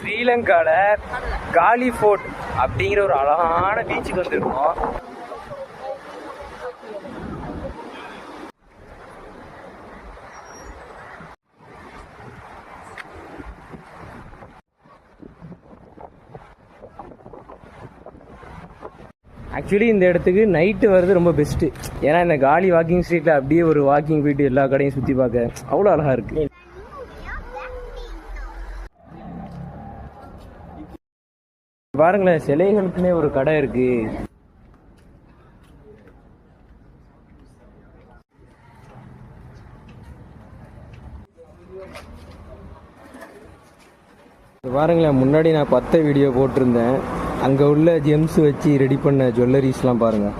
ஸ்ரீலங்கால காலி ஃபோர்ட் அப்படிங்கிற ஒரு அழகான பீச்சுக்கு வந்திருக்கோம். ஆக்சுவலி இந்த இடத்துக்கு நைட்டு வர்றது ரொம்ப பெஸ்ட்டு. ஏன்னா இந்த காலி வாக்கிங் ஸ்ட்ரீட்டில் அப்படியே ஒரு வாக்கிங் போயிட்டு எல்லா கடையும் சுற்றி பார்க்க அவ்வளோ அழகாக இருக்குது. பாருங்களேன், சிலைகளுக்குன்னே ஒரு கடை இருக்கு. பாருங்களேன், முன்னாடி நான் 10 வீடியோ போட்டிருந்தேன். அங்கே உள்ள ஜெம்ஸ் வச்சு ரெடி பண்ண ஜுவல்லரிஸ்லாம் பாருங்கள்.